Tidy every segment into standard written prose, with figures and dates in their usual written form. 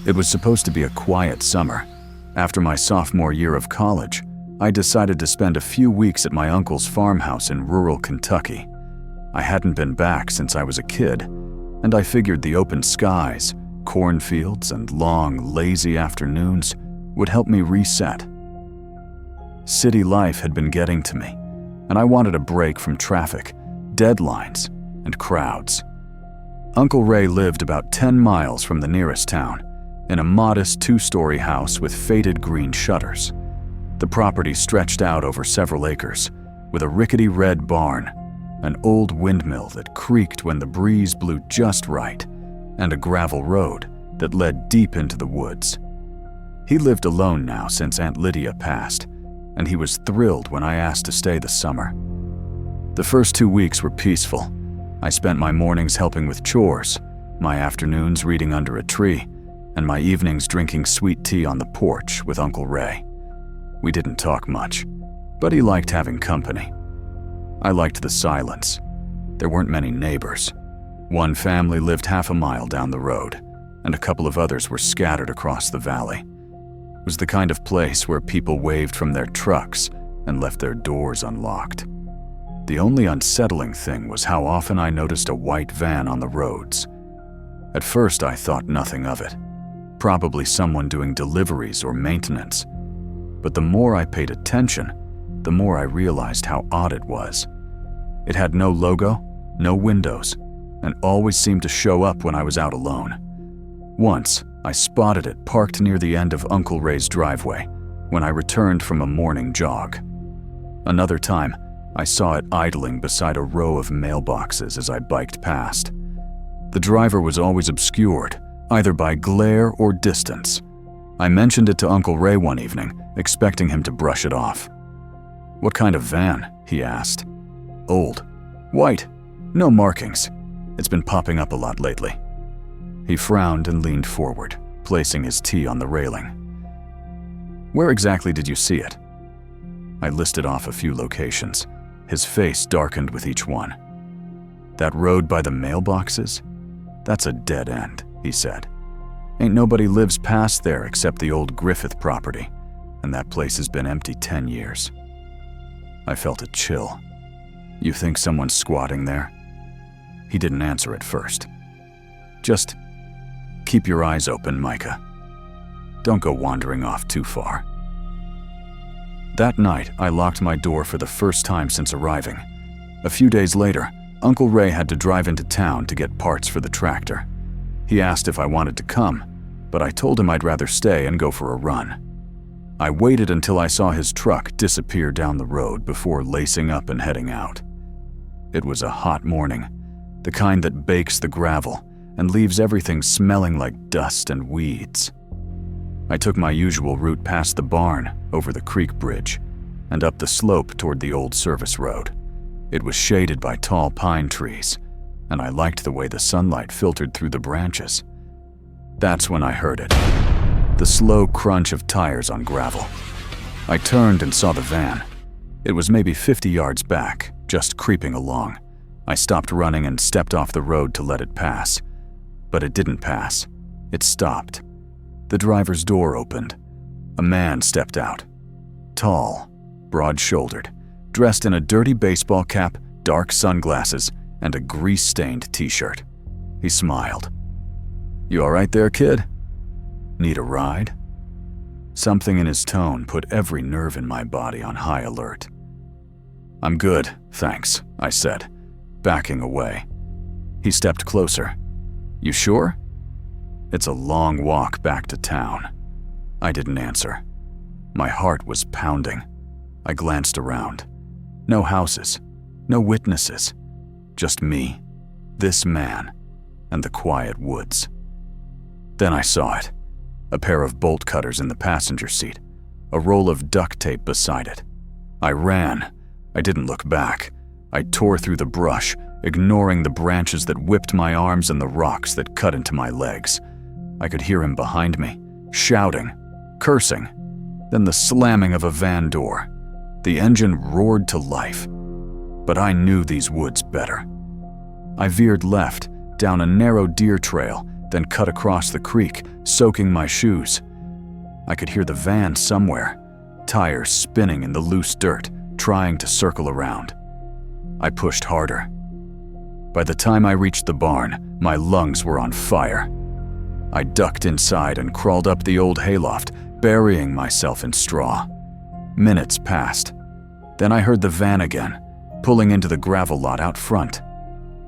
It was supposed to be a quiet summer. After my sophomore year of college, I decided to spend a few weeks at my uncle's farmhouse in rural Kentucky. I hadn't been back since I was a kid, and I figured the open skies, cornfields, and long, lazy afternoons would help me reset. City life had been getting to me, and I wanted a break from traffic, deadlines, and crowds. Uncle Ray lived about 10 miles from the nearest town, in a modest 2-story house with faded green shutters. The property stretched out over several acres, with a rickety red barn, an old windmill that creaked when the breeze blew just right, and a gravel road that led deep into the woods. He lived alone now since Aunt Lydia passed, and he was thrilled when I asked to stay the summer. The first 2 weeks were peaceful. I spent my mornings helping with chores, my afternoons reading under a tree, and my evenings drinking sweet tea on the porch with Uncle Ray. We didn't talk much, but he liked having company. I liked the silence. There weren't many neighbors. One family lived half a mile down the road, and a couple of others were scattered across the valley. It was the kind of place where people waved from their trucks and left their doors unlocked. The only unsettling thing was how often I noticed a white van on the roads. At first, I thought nothing of it. Probably someone doing deliveries or maintenance. But the more I paid attention, the more I realized how odd it was. It had no logo, no windows, and always seemed to show up when I was out alone. Once, I spotted it parked near the end of Uncle Ray's driveway when I returned from a morning jog. Another time, I saw it idling beside a row of mailboxes as I biked past. The driver was always obscured, either by glare or distance. I mentioned it to Uncle Ray one evening, expecting him to brush it off. "What kind of van?" he asked. "Old. White. No markings. It's been popping up a lot lately." He frowned and leaned forward, placing his tea on the railing. "Where exactly did you see it?" I listed off a few locations. His face darkened with each one. "That road by the mailboxes? That's a dead end," he said. "Ain't nobody lives past there except the old Griffith property, and that place has been empty 10 years. I felt a chill. "You think someone's squatting there?" He didn't answer at first. "Just keep your eyes open, Micah. Don't go wandering off too far." That night, I locked my door for the first time since arriving. A few days later, Uncle Ray had to drive into town to get parts for the tractor. He asked if I wanted to come, but I told him I'd rather stay and go for a run. I waited until I saw his truck disappear down the road before lacing up and heading out. It was a hot morning, the kind that bakes the gravel and leaves everything smelling like dust and weeds. I took my usual route past the barn, over the creek bridge, and up the slope toward the old service road. It was shaded by tall pine trees, and I liked the way the sunlight filtered through the branches. That's when I heard it, the slow crunch of tires on gravel. I turned and saw the van. It was maybe 50 yards back, just creeping along. I stopped running and stepped off the road to let it pass. But it didn't pass. It stopped. The driver's door opened. A man stepped out. Tall, broad-shouldered, dressed in a dirty baseball cap, dark sunglasses, and a grease-stained t-shirt. He smiled. "You all right there, kid? Need a ride?" Something in his tone put every nerve in my body on high alert. "I'm good, thanks," I said, backing away. He stepped closer. "You sure? It's a long walk back to town." I didn't answer. My heart was pounding. I glanced around. No houses, no witnesses. Just me, this man, and the quiet woods. Then I saw it. A pair of bolt cutters in the passenger seat, a roll of duct tape beside it. I ran. I didn't look back. I tore through the brush, ignoring the branches that whipped my arms and the rocks that cut into my legs. I could hear him behind me, shouting, cursing, then the slamming of a van door. The engine roared to life. But I knew these woods better. I veered left, down a narrow deer trail, then cut across the creek, soaking my shoes. I could hear the van somewhere, tires spinning in the loose dirt, trying to circle around. I pushed harder. By the time I reached the barn, my lungs were on fire. I ducked inside and crawled up the old hayloft, burying myself in straw. Minutes passed. Then I heard the van again, pulling into the gravel lot out front.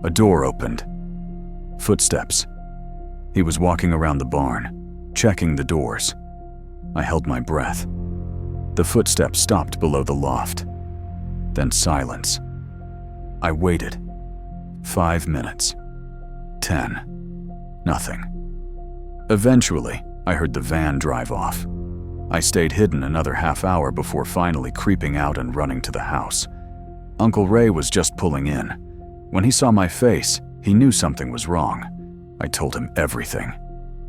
A door opened. Footsteps. He was walking around the barn, checking the doors. I held my breath. The footsteps stopped below the loft. Then silence. I waited. 5 minutes. 10. Nothing. Eventually, I heard the van drive off. I stayed hidden another half hour before finally creeping out and running to the house. Uncle Ray was just pulling in. When he saw my face, he knew something was wrong. I told him everything.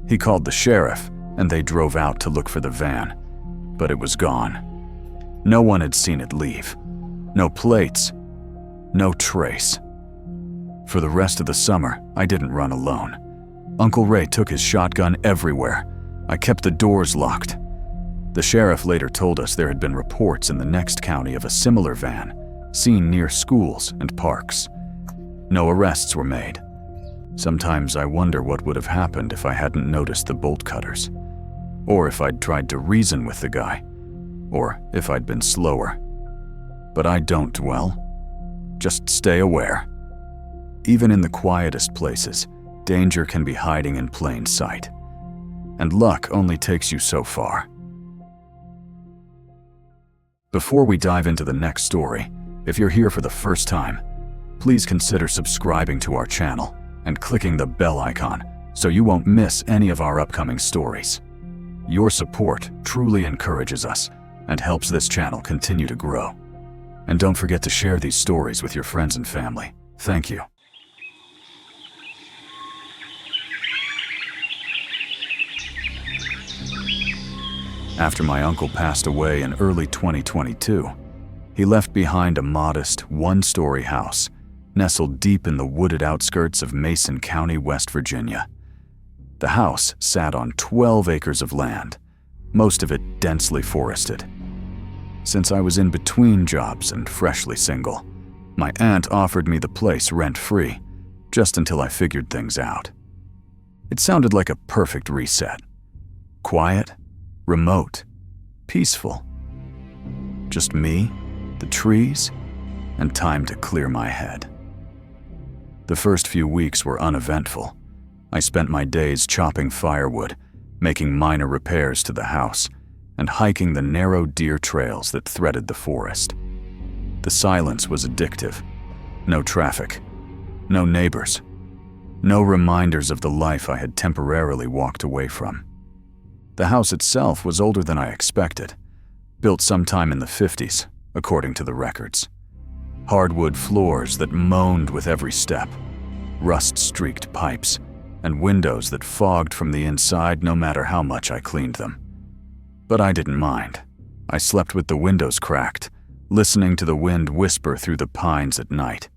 He called the sheriff, and they drove out to look for the van. But it was gone. No one had seen it leave. No plates. No trace. For the rest of the summer, I didn't run alone. Uncle Ray took his shotgun everywhere. I kept the doors locked. The sheriff later told us there had been reports in the next county of a similar van, seen near schools and parks. No arrests were made. Sometimes I wonder what would have happened if I hadn't noticed the bolt cutters, or if I'd tried to reason with the guy, or if I'd been slower. But I don't dwell. Just stay aware. Even in the quietest places, danger can be hiding in plain sight. And luck only takes you so far. Before we dive into the next story, if you're here for the first time, please consider subscribing to our channel and clicking the bell icon so you won't miss any of our upcoming stories. Your support truly encourages us and helps this channel continue to grow. And don't forget to share these stories with your friends and family. Thank you. After my uncle passed away in early 2022, he left behind a modest, one-story house nestled deep in the wooded outskirts of Mason County, West Virginia. The house sat on 12 acres of land, most of it densely forested. Since I was in between jobs and freshly single, my aunt offered me the place rent-free, just until I figured things out. It sounded like a perfect reset. Quiet, remote, peaceful. Just me, the trees, and time to clear my head. The first few weeks were uneventful. I spent my days chopping firewood, making minor repairs to the house, and hiking the narrow deer trails that threaded the forest. The silence was addictive. No traffic, no neighbors, no reminders of the life I had temporarily walked away from. The house itself was older than I expected, built sometime in the 50s, according to the records. Hardwood floors that moaned with every step, rust-streaked pipes, and windows that fogged from the inside no matter how much I cleaned them. But I didn't mind. I slept with the windows cracked, listening to the wind whisper through the pines at night.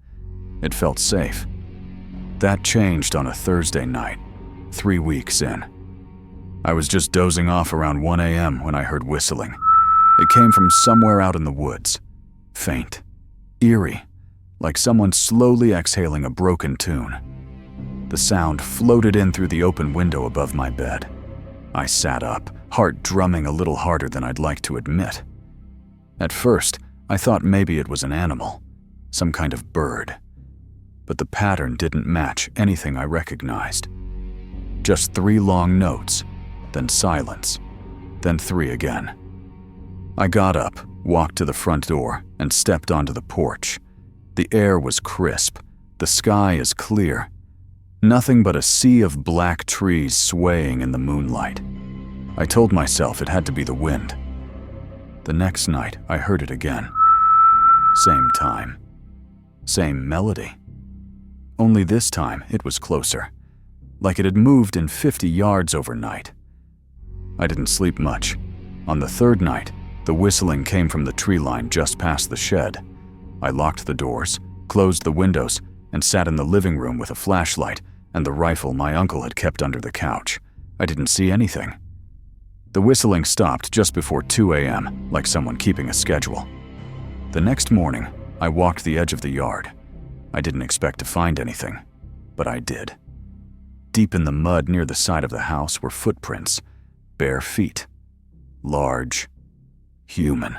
It felt safe. That changed on a Thursday night, 3 weeks in. I was just dozing off around 1 a.m. when I heard whistling. It came from somewhere out in the woods. Faint, eerie, like someone slowly exhaling a broken tune. The sound floated in through the open window above my bed. I sat up, heart drumming a little harder than I'd like to admit. At first, I thought maybe it was an animal, some kind of bird. But the pattern didn't match anything I recognized. Just 3 long notes, then silence, then 3 again. I got up, walked to the front door, and stepped onto the porch. The air was crisp, the sky is clear. Nothing but a sea of black trees swaying in the moonlight. I told myself it had to be the wind. The next night, I heard it again. Same time. Same melody. Only this time, it was closer, like it had moved in 50 yards overnight. I didn't sleep much. On the 3rd night, the whistling came from the tree line just past the shed. I locked the doors, closed the windows, and sat in the living room with a flashlight, and the rifle my uncle had kept under the couch. I didn't see anything. The whistling stopped just before 2 a.m., like someone keeping a schedule. The next morning, I walked the edge of the yard. I didn't expect to find anything, but I did. Deep in the mud near the side of the house were footprints, bare feet, large, human.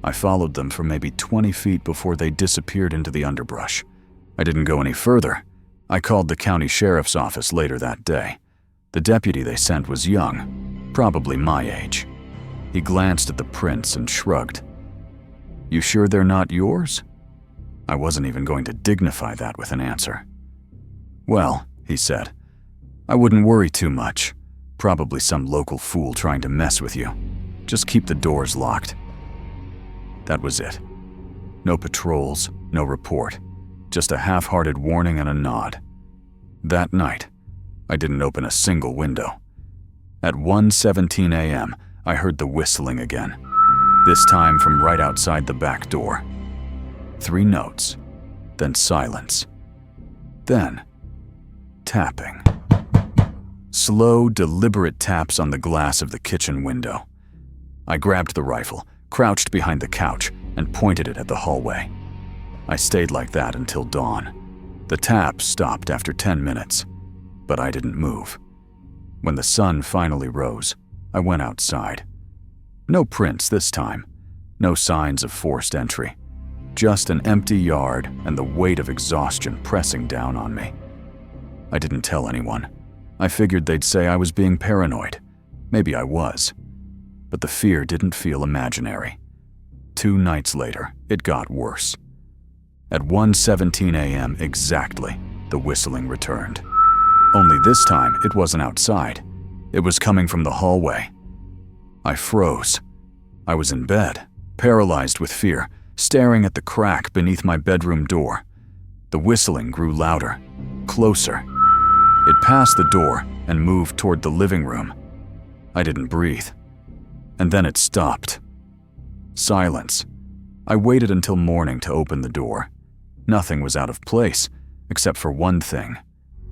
I followed them for maybe 20 feet before they disappeared into the underbrush. I didn't go any further. I called the county sheriff's office later that day. The deputy they sent was young, probably my age. He glanced at the prints and shrugged. "You sure they're not yours?" I wasn't even going to dignify that with an answer. "Well," he said, "I wouldn't worry too much. Probably some local fool trying to mess with you. Just keep the doors locked." That was it. No patrols, no report. Just a half-hearted warning and a nod. That night, I didn't open a single window. At 1:17 a.m., I heard the whistling again, this time from right outside the back door. 3 notes, then silence. Then, tapping. Slow, deliberate taps on the glass of the kitchen window. I grabbed the rifle, crouched behind the couch, and pointed it at the hallway. I stayed like that until dawn. The taps stopped after 10 minutes, but I didn't move. When the sun finally rose, I went outside. No prints this time, no signs of forced entry. Just an empty yard and the weight of exhaustion pressing down on me. I didn't tell anyone. I figured they'd say I was being paranoid. Maybe I was. But the fear didn't feel imaginary. 2 nights later, it got worse. At 1:17 a.m. exactly, the whistling returned. Only this time, it wasn't outside. It was coming from the hallway. I froze. I was in bed, paralyzed with fear, staring at the crack beneath my bedroom door. The whistling grew louder, closer. It passed the door and moved toward the living room. I didn't breathe. And then it stopped. Silence. I waited until morning to open the door. Nothing was out of place, except for one thing.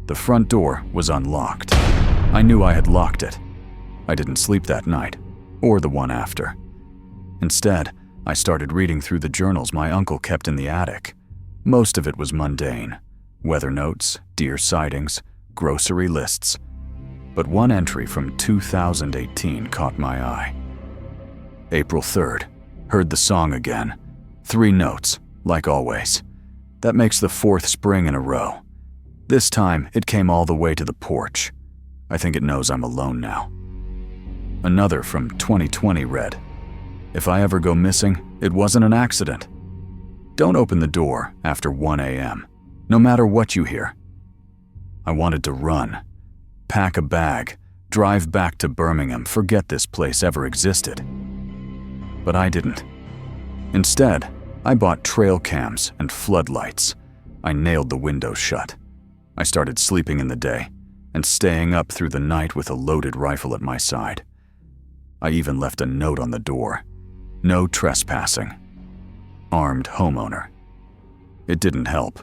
The front door was unlocked. I knew I had locked it. I didn't sleep that night, or the one after. Instead, I started reading through the journals my uncle kept in the attic. Most of it was mundane. Weather notes, deer sightings, grocery lists. But one entry from 2018 caught my eye. April 3rd. Heard the song again. 3 notes, like always. That makes the 4th spring in a row. This time, it came all the way to the porch. I think it knows I'm alone now. Another from 2020 read, "If I ever go missing, it wasn't an accident. Don't open the door after 1 a.m., no matter what you hear." I wanted to run, pack a bag, drive back to Birmingham, forget this place ever existed. But I didn't. Instead, I bought trail cams and floodlights. I nailed the windows shut. I started sleeping in the day and staying up through the night with a loaded rifle at my side. I even left a note on the door. No trespassing. Armed homeowner. It didn't help.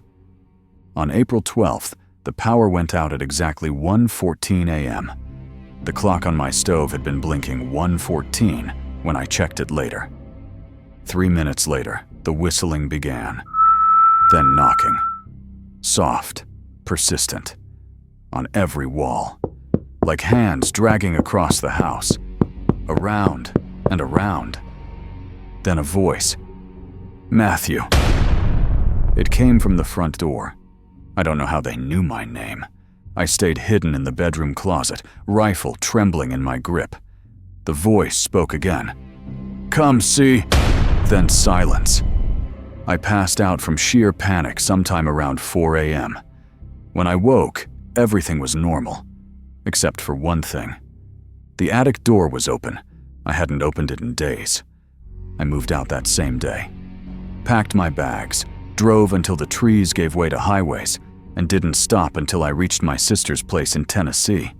On April 12th, the power went out at exactly 1:14 a.m. The clock on my stove had been blinking 1:14 when I checked it later. 3 minutes later, the whistling began. Then knocking. Soft, persistent. On every wall. Like hands dragging across the house. Around and around. Then a voice. "Matthew." It came from the front door. I don't know how they knew my name. I stayed hidden in the bedroom closet, rifle trembling in my grip. The voice spoke again. "Come see." Then silence. I passed out from sheer panic sometime around 4 a.m. When I woke, everything was normal, except for one thing. The attic door was open. I hadn't opened it in days. I moved out that same day. Packed my bags, drove until the trees gave way to highways, and didn't stop until I reached my sister's place in Tennessee.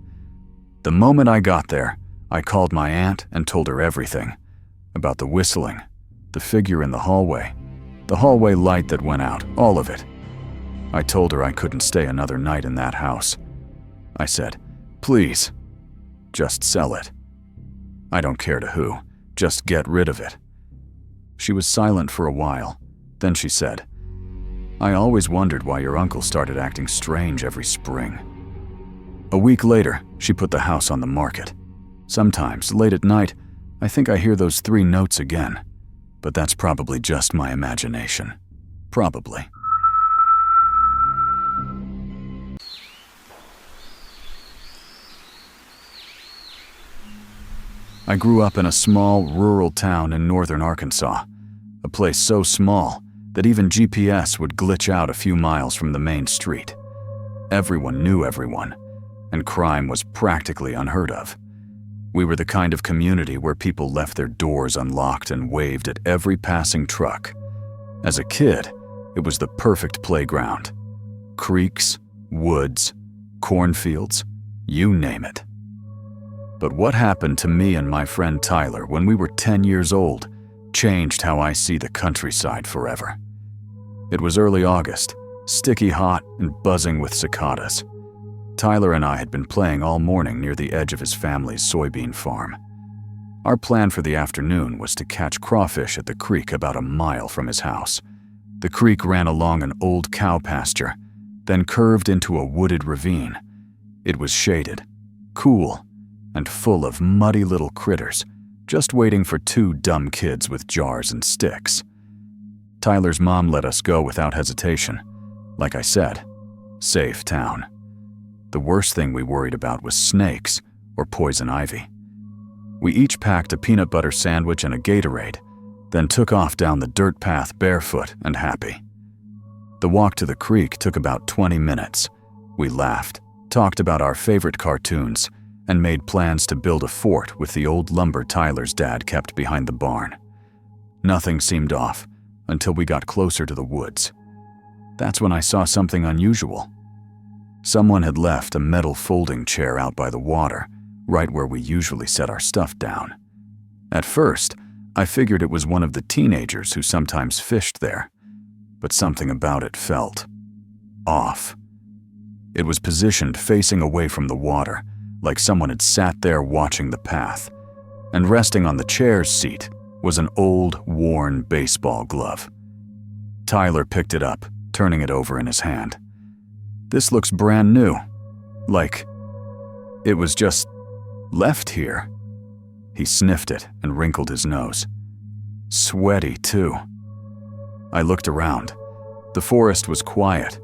The moment I got there, I called my aunt and told her everything. About the whistling, the figure in the hallway light that went out, all of it. I told her I couldn't stay another night in that house. I said, "Please, just sell it. I don't care to who, just get rid of it." She was silent for a while. Then she said, "I always wondered why your uncle started acting strange every spring." A week later, she put the house on the market. Sometimes, late at night, I think I hear those 3 notes again. But that's probably just my imagination. Probably. I grew up in a small, rural town in northern Arkansas, a place so small that even GPS would glitch out a few miles from the main street. Everyone knew everyone, and crime was practically unheard of. We were the kind of community where people left their doors unlocked and waved at every passing truck. As a kid, it was the perfect playground. Creeks, woods, cornfields, you name it. But what happened to me and my friend Tyler when we were 10 years old changed how I see the countryside forever. It was early August, sticky hot and buzzing with cicadas. Tyler and I had been playing all morning near the edge of his family's soybean farm. Our plan for the afternoon was to catch crawfish at the creek about a mile from his house. The creek ran along an old cow pasture, then curved into a wooded ravine. It was shaded, cool, and full of muddy little critters, just waiting for 2 dumb kids with jars and sticks. Tyler's mom let us go without hesitation. Like I said, safe town. The worst thing we worried about was snakes or poison ivy. We each packed a peanut butter sandwich and a Gatorade, then took off down the dirt path barefoot and happy. The walk to the creek took about 20 minutes. We laughed, talked about our favorite cartoons, and made plans to build a fort with the old lumber Tyler's dad kept behind the barn. Nothing seemed off until we got closer to the woods. That's when I saw something unusual. Someone had left a metal folding chair out by the water, right where we usually set our stuff down. At first, I figured it was one of the teenagers who sometimes fished there, but something about it felt off. It was positioned facing away from the water, like someone had sat there watching the path, and resting on the chair's seat was an old, worn baseball glove. Tyler picked it up, turning it over in his hand. "This looks brand new. Like, it was just left here." He sniffed it and wrinkled his nose. "Sweaty, too." I looked around. The forest was quiet,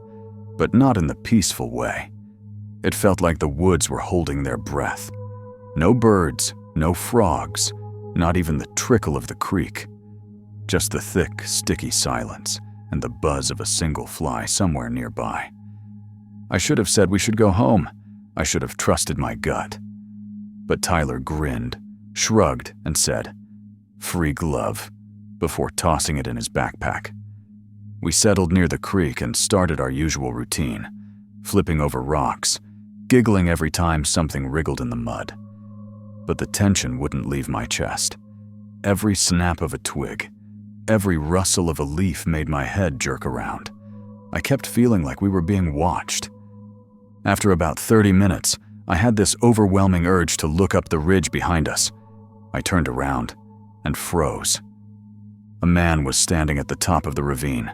but not in the peaceful way. It felt like the woods were holding their breath. No birds, no frogs, not even the trickle of the creek. Just the thick, sticky silence and the buzz of a single fly somewhere nearby. I should have said we should go home. I should have trusted my gut. But Tyler grinned, shrugged, and said, "Free glove," before tossing it in his backpack. We settled near the creek and started our usual routine, flipping over rocks, giggling every time something wriggled in the mud. But the tension wouldn't leave my chest. Every snap of a twig, every rustle of a leaf made my head jerk around. I kept feeling like we were being watched. After about 30 minutes, I had this overwhelming urge to look up the ridge behind us. I turned around and froze. A man was standing at the top of the ravine.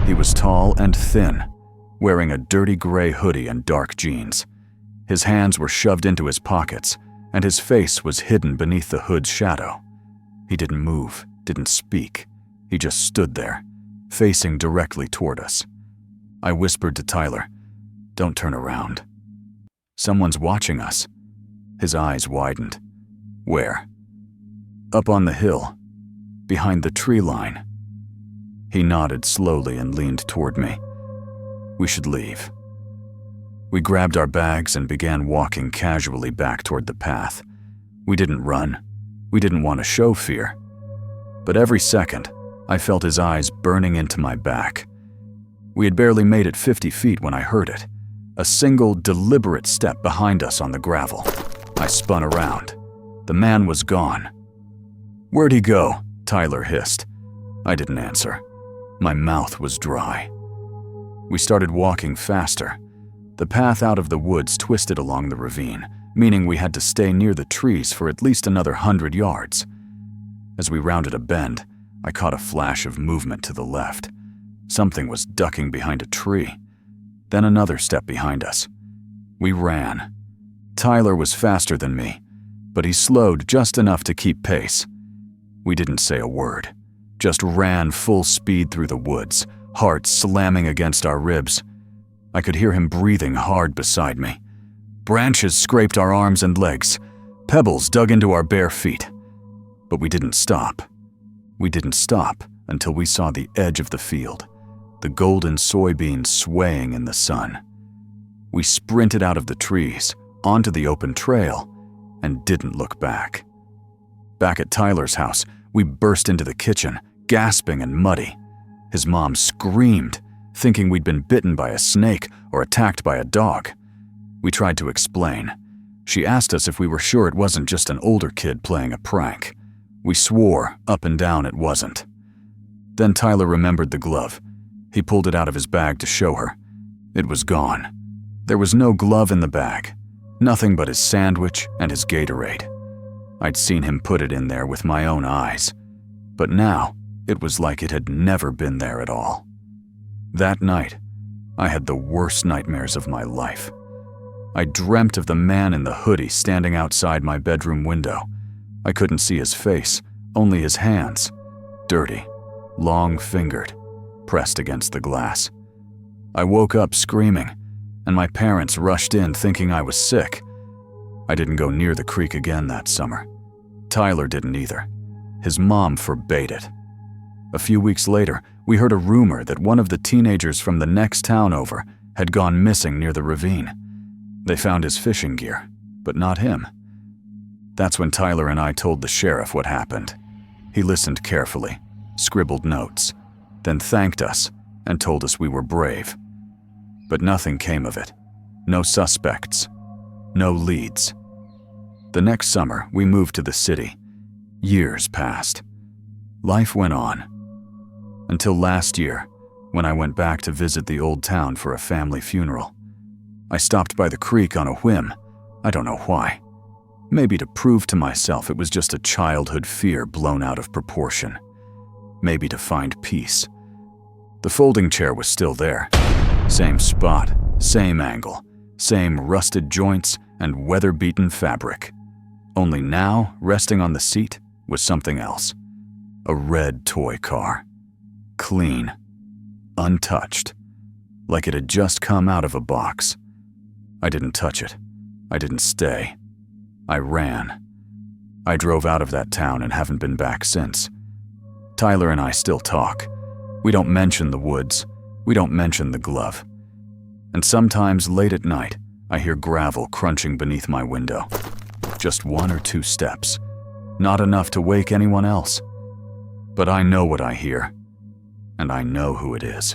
He was tall and thin, wearing a dirty gray hoodie and dark jeans. His hands were shoved into his pockets, and his face was hidden beneath the hood's shadow. He didn't move, didn't speak. He just stood there, facing directly toward us. I whispered to Tyler, "Don't turn around. Someone's watching us." His eyes widened. "Where?" "Up on the hill, behind the tree line." He nodded slowly and leaned toward me. "We should leave." We grabbed our bags and began walking casually back toward the path. We didn't run. We didn't want to show fear. But every second, I felt his eyes burning into my back. We had barely made it 50 feet when I heard it. A single, deliberate step behind us on the gravel. I spun around. The man was gone. "Where'd he go?" Tyler hissed. I didn't answer. My mouth was dry. We started walking faster. The path out of the woods twisted along the ravine, meaning we had to stay near the trees for at least another 100 yards. As we rounded a bend, I caught a flash of movement to the left. Something was ducking behind a tree. Then another step behind us. We ran. Tyler was faster than me, but he slowed just enough to keep pace. We didn't say a word, just ran full speed through the woods, heart slamming against our ribs. I could hear him breathing hard beside me. Branches scraped our arms and legs. Pebbles dug into our bare feet. But we didn't stop. We didn't stop until we saw the edge of the field, the golden soybeans swaying in the sun. We sprinted out of the trees, onto the open trail, and didn't look back. Back at Tyler's house, we burst into the kitchen, gasping and muddy. His mom screamed, thinking we'd been bitten by a snake or attacked by a dog. We tried to explain. She asked us if we were sure it wasn't just an older kid playing a prank. We swore up and down it wasn't. Then Tyler remembered the glove. He pulled it out of his bag to show her. It was gone. There was no glove in the bag. Nothing but his sandwich and his Gatorade. I'd seen him put it in there with my own eyes. But now, it was like it had never been there at all. That night, I had the worst nightmares of my life. I dreamt of the man in the hoodie standing outside my bedroom window. I couldn't see his face, only his hands, dirty, long-fingered, pressed against the glass. I woke up screaming, and my parents rushed in thinking I was sick. I didn't go near the creek again that summer. Tyler didn't either. His mom forbade it. A few weeks later, we heard a rumor that one of the teenagers from the next town over had gone missing near the ravine. They found his fishing gear, but not him. That's when Tyler and I told the sheriff what happened. He listened carefully, scribbled notes, then thanked us and told us we were brave. But nothing came of it. No suspects. No leads. The next summer, we moved to the city. Years passed. Life went on. Until last year, when I went back to visit the old town for a family funeral. I stopped by the creek on a whim. I don't know why. Maybe to prove to myself it was just a childhood fear blown out of proportion. Maybe to find peace. The folding chair was still there. Same spot, same angle, same rusted joints and weather-beaten fabric. Only now, resting on the seat, was something else. A red toy car. Clean. Untouched. Like it had just come out of a box. I didn't touch it. I didn't stay. I ran. I drove out of that town and haven't been back since. Tyler and I still talk. We don't mention the woods. We don't mention the glove. And sometimes late at night, I hear gravel crunching beneath my window. Just 1 or 2 steps. Not enough to wake anyone else. But I know what I hear. And I know who it is.